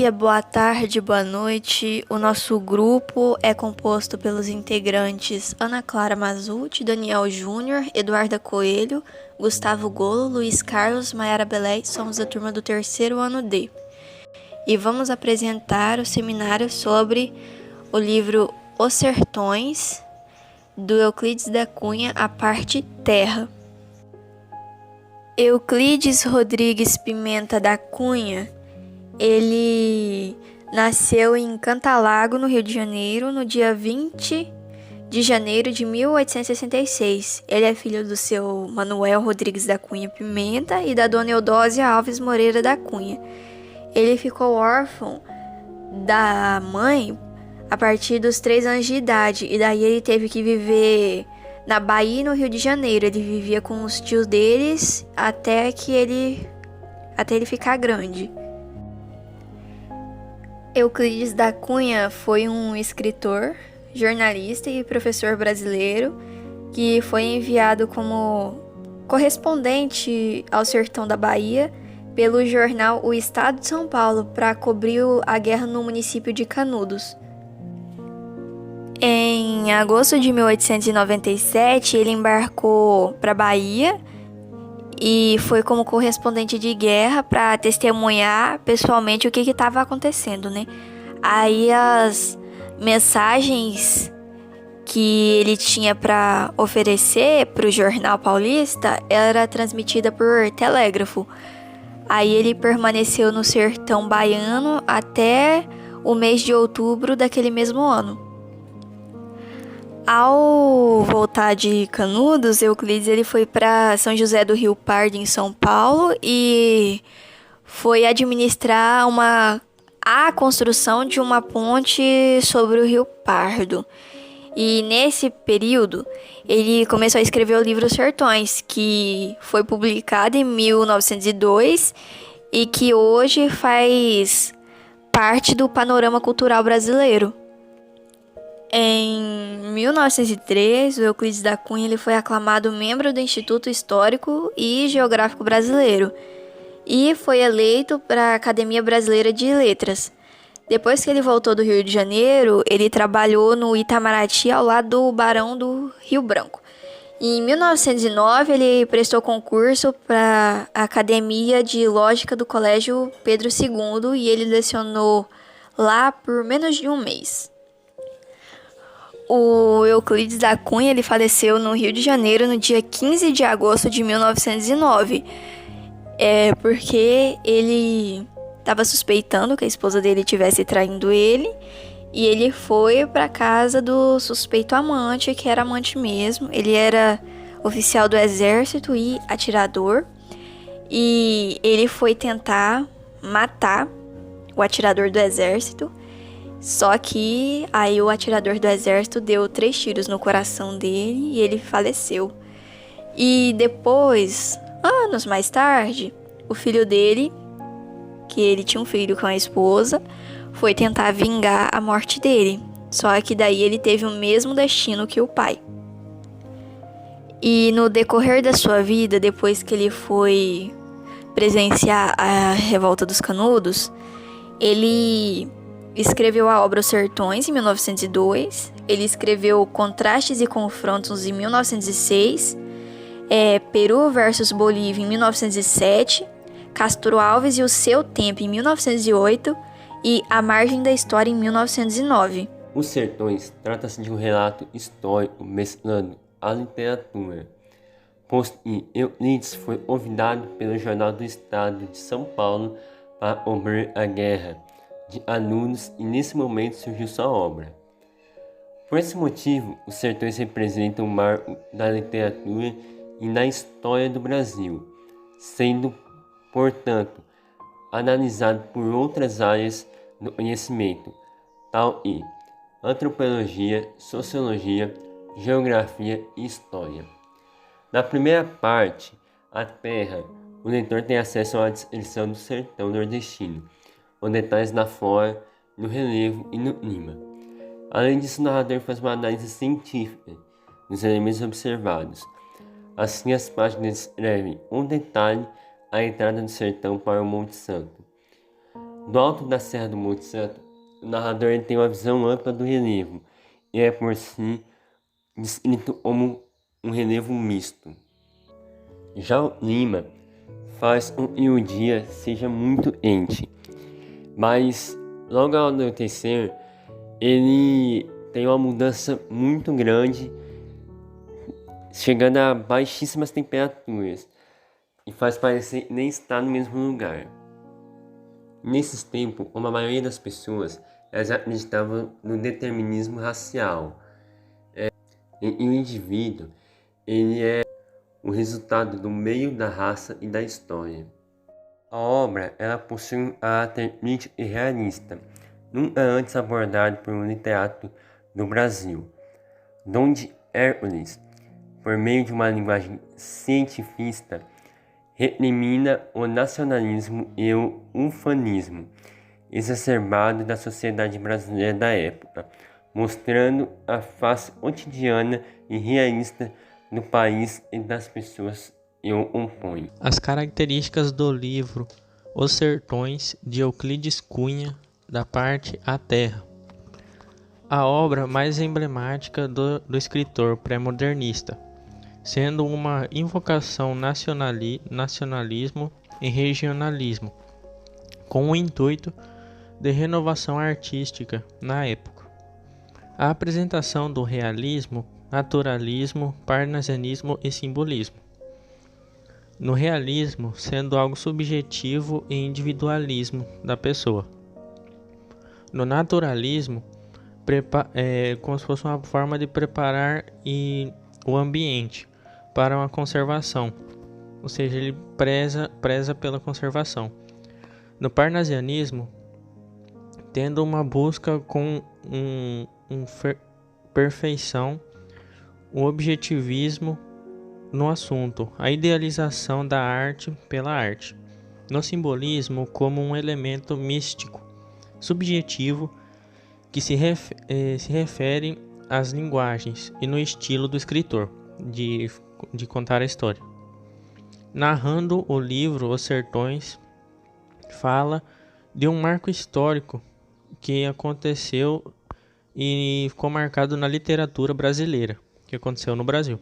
dia, boa tarde, boa noite. O nosso grupo é composto pelos integrantes Ana Clara Mazzuti, Daniel Júnior, Eduarda Coelho, Gustavo Golo, Luiz Carlos, Maiara Belé. Somos a turma do terceiro ano D. E vamos apresentar o seminário sobre o livro Os Sertões, do Euclides da Cunha, a parte Terra. Euclides Rodrigues Pimenta da Cunha, ele nasceu em Cantalago, no Rio de Janeiro, no dia 20 de janeiro de 1866. Ele é filho do seu Manuel Rodrigues da Cunha Pimenta e da dona Eudósia Alves Moreira da Cunha. Ele ficou órfão da mãe a partir dos 3 anos de idade, e daí ele teve que viver na Bahia e no Rio de Janeiro. Ele vivia com os tios deles até ele ficar grande. Euclides da Cunha foi um escritor, jornalista e professor brasileiro que foi enviado como correspondente ao sertão da Bahia pelo jornal O Estado de São Paulo para cobrir a guerra no município de Canudos. Em agosto de 1897, ele embarcou para a Bahia e foi como correspondente de guerra para testemunhar pessoalmente o que estava acontecendo, né? Aí as mensagens que ele tinha para oferecer para o jornal paulista era transmitida por telégrafo. Aí ele permaneceu no sertão baiano até o mês de outubro daquele mesmo ano. Ao voltar de Canudos, Euclides ele foi para São José do Rio Pardo, em São Paulo, e foi administrar a construção de uma ponte sobre o Rio Pardo. E nesse período, ele começou a escrever o livro Sertões, que foi publicado em 1902 e que hoje faz parte do panorama cultural brasileiro. Em 1903, o Euclides da Cunha ele foi aclamado membro do Instituto Histórico e Geográfico Brasileiro e foi eleito para a Academia Brasileira de Letras. Depois que ele voltou do Rio de Janeiro, ele trabalhou no Itamaraty ao lado do Barão do Rio Branco. Em 1909, ele prestou concurso para a Academia de Lógica do Colégio Pedro II e ele lecionou lá por menos de um mês. O Euclides da Cunha ele faleceu no Rio de Janeiro no dia 15 de agosto de 1909. Porque ele estava suspeitando que a esposa dele estivesse traindo ele, e ele foi para casa do suspeito amante, que era amante mesmo. Ele era oficial do exército e atirador, e ele foi tentar matar o atirador do exército. Só que aí o atirador do exército deu 3 tiros no coração dele e ele faleceu. E depois, anos mais tarde, o filho dele, que ele tinha um filho com a esposa, foi tentar vingar a morte dele. Só que daí ele teve o mesmo destino que o pai. E no decorrer da sua vida, depois que ele foi presenciar a Revolta dos Canudos, ele escreveu a obra Os Sertões, em 1902. Ele escreveu Contrastes e Confrontos, em 1906. Peru versus Bolívia, em 1907. Castro Alves e o Seu Tempo, em 1908. E A Margem da História, em 1909. Os Sertões trata-se de um relato histórico mesclando a literatura, posto que Euclides foi convidado pelo Jornal do Estado de São Paulo para cobrir a guerra de Canudos, e nesse momento surgiu sua obra. Por esse motivo, Os Sertões representam um marco da literatura e na história do Brasil, sendo, portanto, analisado por outras áreas do conhecimento, tal que antropologia, sociologia, geografia e história. Na primeira parte, A Terra, o leitor tem acesso à descrição do sertão nordestino, com detalhes na flora, no relevo e no clima. Além disso, o narrador faz uma análise científica dos elementos observados. Assim, as páginas descrevem com detalhe a entrada do sertão para o Monte Santo. Do alto da Serra do Monte Santo, o narrador ele tem uma visão ampla do relevo e é por si descrito como um relevo misto. Já o Lima faz com que o dia seja muito quente, mas logo ao anoitecer ele tem uma mudança muito grande, chegando a baixíssimas temperaturas e faz parecer que nem estar no mesmo lugar. Nesses tempos, como a maioria das pessoas, elas acreditavam no determinismo racial. E o indivíduo ele é o resultado do meio da raça e da história. A obra ela possui um caráter crítico e realista, nunca antes abordado por um literato do Brasil, donde Hércules, por meio de uma linguagem cientifista, recrimina o nacionalismo e o ufanismo exacerbado da sociedade brasileira da época, mostrando a face cotidiana e realista do país e das pessoas que o compõem. As características do livro Os Sertões, de Euclides Cunha, da parte A Terra. A obra mais emblemática do escritor pré-modernista, sendo uma invocação nacionalismo e regionalismo, com o intuito de renovação artística na época. A apresentação do realismo, naturalismo, parnasianismo e simbolismo. No realismo, sendo algo subjetivo e individualismo da pessoa. No naturalismo, como se fosse uma forma de preparar o ambiente para uma conservação, ou seja, ele preza pela conservação. No parnasianismo, tendo uma busca com perfeição, o objetivismo no assunto, a idealização da arte pela arte. No simbolismo, como um elemento místico, subjetivo, que se refere às linguagens e no estilo do escritor, de contar a história. Narrando o livro Os Sertões, fala de um marco histórico que aconteceu e ficou marcado na literatura brasileira, que aconteceu no Brasil.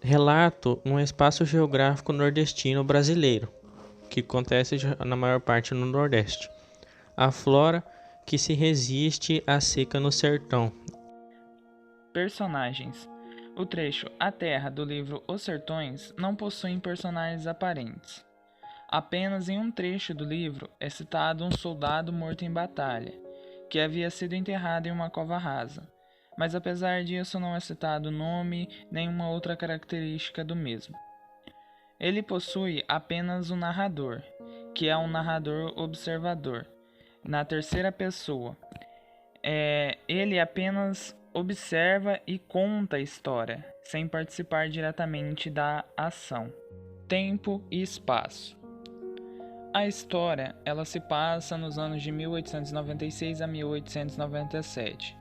Relato um espaço geográfico nordestino brasileiro, que acontece na maior parte no Nordeste. A flora que se resiste à seca no sertão. Personagens. O trecho A Terra do livro Os Sertões não possui personagens aparentes. Apenas em um trecho do livro é citado um soldado morto em batalha, que havia sido enterrado em uma cova rasa, mas apesar disso não é citado nome nem uma outra característica do mesmo. Ele possui apenas um narrador, que é um narrador observador, na terceira pessoa. Ele apenas observa e conta a história, sem participar diretamente da ação. Tempo e espaço. A história ela se passa nos anos de 1896 a 1897,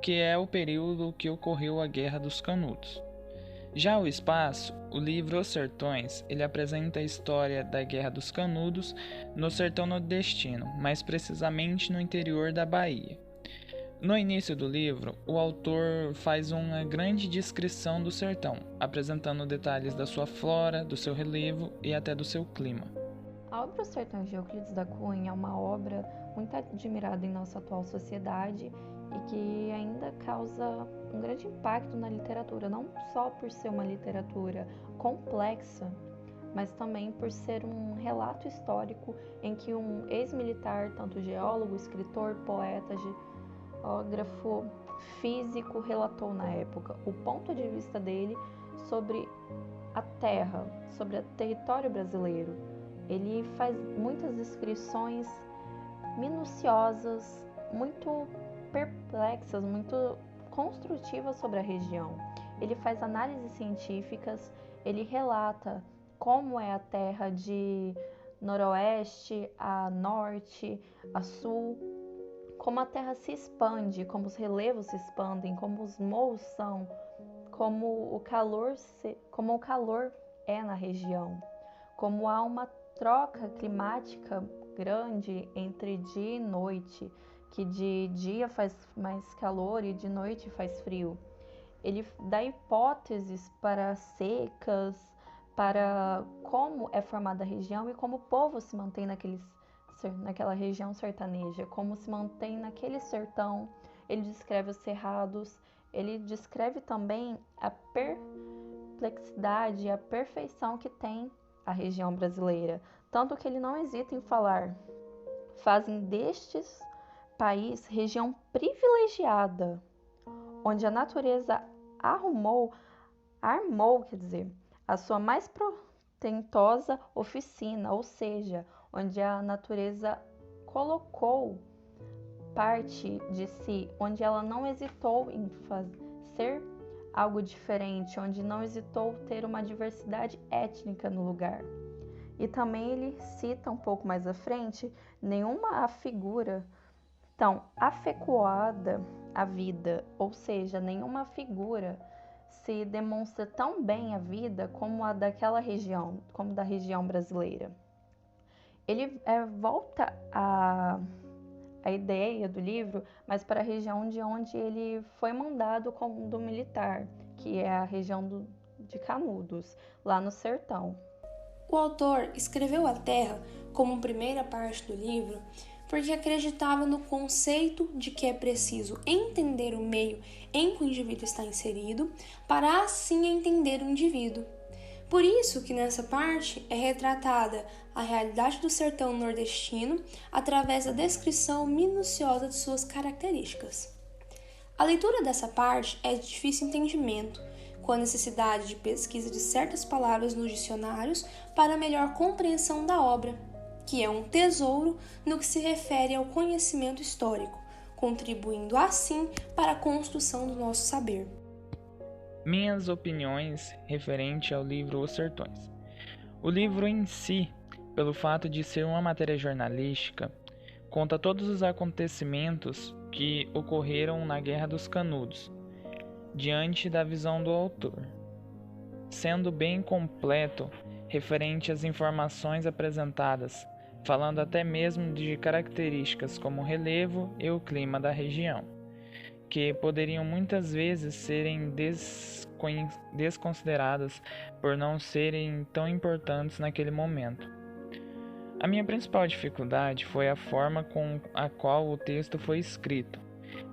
que é o período que ocorreu a Guerra dos Canudos. Já o espaço, o livro Os Sertões, ele apresenta a história da Guerra dos Canudos no sertão nordestino, mais precisamente no interior da Bahia. No início do livro, o autor faz uma grande descrição do sertão, apresentando detalhes da sua flora, do seu relevo e até do seu clima. A obra Os Sertões de Euclides da Cunha é uma obra muito admirada em nossa atual sociedade e que ainda causa um grande impacto na literatura, não só por ser uma literatura complexa, mas também por ser um relato histórico em que um ex-militar, tanto geólogo, escritor, poeta, geógrafo, físico, relatou na época o ponto de vista dele sobre a terra, sobre o território brasileiro. Ele faz muitas descrições minuciosas, muito perplexas, muito construtivas sobre a região. Ele faz análises científicas, ele relata como é a terra de noroeste a norte, a sul, como a terra se expande, como os relevos se expandem, como os morros são, como o calor é na região, como há uma troca climática grande entre dia e noite, que de dia faz mais calor e de noite faz frio. Ele dá hipóteses para secas, para como é formada a região e como o povo se mantém naquela região sertaneja, como se mantém naquele sertão. Ele descreve os cerrados, ele descreve também a perplexidade e a perfeição que tem a região brasileira, tanto que ele não hesita em falar: fazem destes país região privilegiada, onde a natureza armou a sua mais portentosa oficina, ou seja, onde a natureza colocou parte de si, onde ela não hesitou em fazer algo diferente, onde não hesitou ter uma diversidade étnica no lugar. E também ele cita um pouco mais à frente: nenhuma figura tão afetuada à vida, ou seja, nenhuma figura se demonstra tão bem a vida como a daquela região, como da região brasileira. Ele volta a ideia do livro, mas para a região de onde ele foi mandado como do militar, que é a região de Canudos, lá no sertão. O autor escreveu A Terra como primeira parte do livro porque acreditava no conceito de que é preciso entender o meio em que o indivíduo está inserido para assim entender o indivíduo. Por isso que nessa parte é retratada a realidade do sertão nordestino através da descrição minuciosa de suas características. A leitura dessa parte é de difícil entendimento, com a necessidade de pesquisa de certas palavras nos dicionários para melhor compreensão da obra, que é um tesouro no que se refere ao conhecimento histórico, contribuindo assim para a construção do nosso saber. Minhas opiniões referente ao livro Os Sertões. O livro em si, pelo fato de ser uma matéria jornalística, conta todos os acontecimentos que ocorreram na Guerra dos Canudos, diante da visão do autor, sendo bem completo referente às informações apresentadas, falando até mesmo de características como o relevo e o clima da região, que poderiam muitas vezes serem desconsideradas por não serem tão importantes naquele momento. A minha principal dificuldade foi a forma com a qual o texto foi escrito.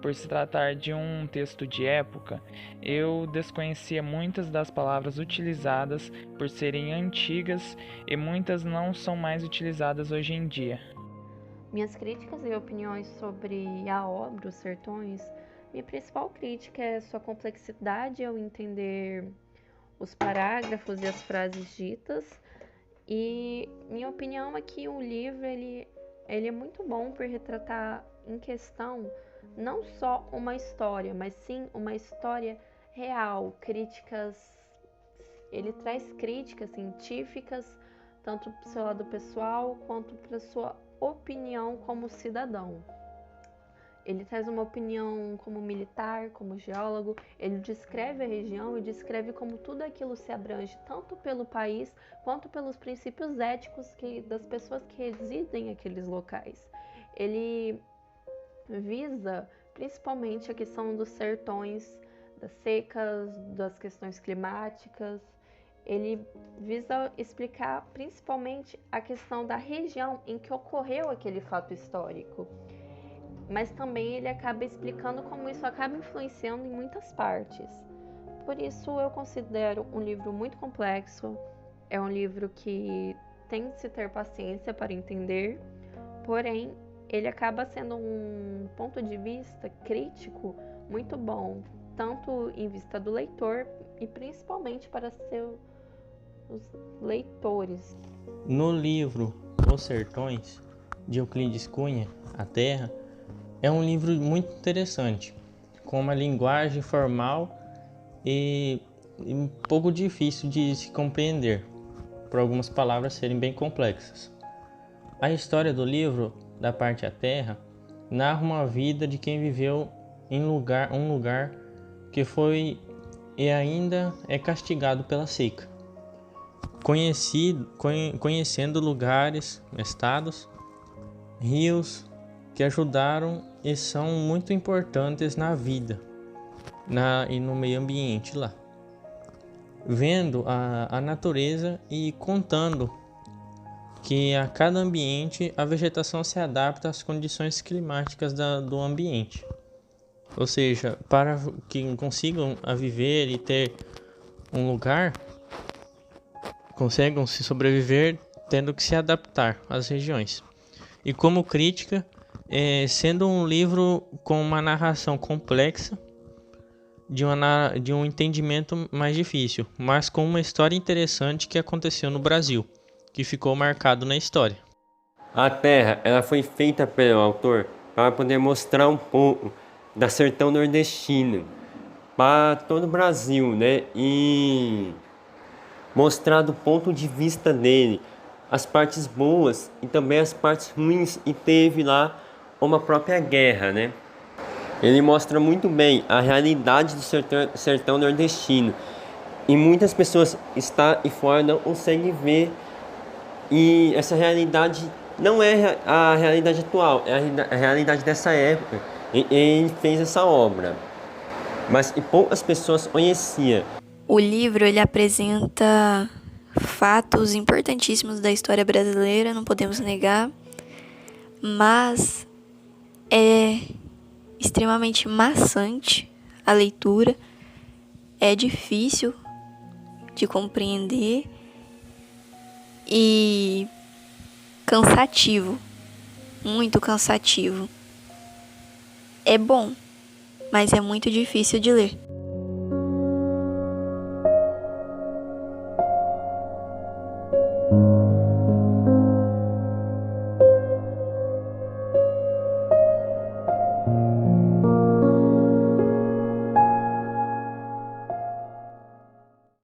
Por se tratar de um texto de época, eu desconhecia muitas das palavras utilizadas por serem antigas e muitas não são mais utilizadas hoje em dia. Minhas críticas e opiniões sobre a obra Os Sertões, minha principal crítica é sua complexidade ao entender os parágrafos e as frases ditas. E minha opinião é que o livro ele é muito bom por retratar em questão não só uma história, mas sim uma história real, ele traz críticas científicas, tanto para o seu lado pessoal, quanto para a sua opinião como cidadão. Ele traz uma opinião como militar, como geólogo, ele descreve a região e descreve como tudo aquilo se abrange, tanto pelo país, quanto pelos princípios éticos das pessoas que residem naqueles locais. Ele visa principalmente a questão dos sertões, das secas, das questões climáticas. Ele visa explicar principalmente a questão da região em que ocorreu aquele fato histórico. Mas também ele acaba explicando como isso acaba influenciando em muitas partes. Por isso eu considero um livro muito complexo, é um livro que tem de se ter paciência para entender, porém ele acaba sendo um ponto de vista crítico muito bom, tanto em vista do leitor e principalmente para seus leitores. No livro Os Sertões, de Euclides Cunha, A Terra, é um livro muito interessante, com uma linguagem formal e um pouco difícil de se compreender, por algumas palavras serem bem complexas. A história do livro, da parte A Terra, narra uma vida de quem viveu em um lugar que foi e ainda é castigado pela seca, conhecendo lugares, estados rios que ajudaram e são muito importantes na vida e no meio ambiente lá. Vendo a natureza e contando que a cada ambiente a vegetação se adapta às condições climáticas do ambiente. Ou seja, para que consigam viver e ter um lugar, consigam se sobreviver tendo que se adaptar às regiões. E como crítica, sendo um livro com uma narração complexa, de um entendimento mais difícil, mas com uma história interessante que aconteceu no Brasil, que ficou marcado na história. A Terra, ela foi feita pelo autor para poder mostrar um pouco da sertão nordestina para todo o Brasil, né? E mostrar do ponto de vista dele as partes boas e também as partes ruins, e teve lá uma própria guerra, né? Ele mostra muito bem a realidade do sertão nordestino, e muitas pessoas estão e fora não conseguem ver, e essa realidade não é a realidade atual, é a realidade dessa época. E ele fez essa obra, mas poucas pessoas conheciam. O livro ele apresenta fatos importantíssimos da história brasileira, não podemos negar, mas é extremamente maçante a leitura, é difícil de compreender e cansativo, muito cansativo. É bom, mas é muito difícil de ler.